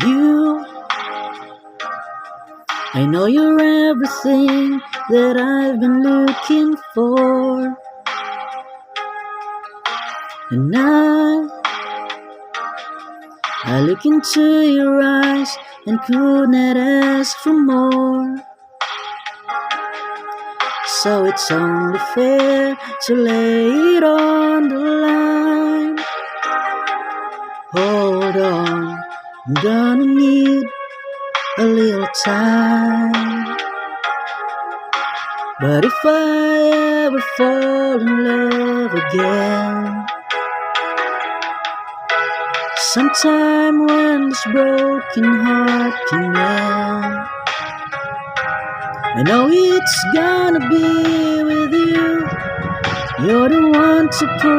You, I know you're everything that I've been looking for, and I look into your eyes and could not ask for more. So it's only fair to lay it on the line. Hold on, I'm gonna need a little time. But if I ever fall in love again, sometime when this broken heart can mend, I know it's gonna be with you. You're the one to pull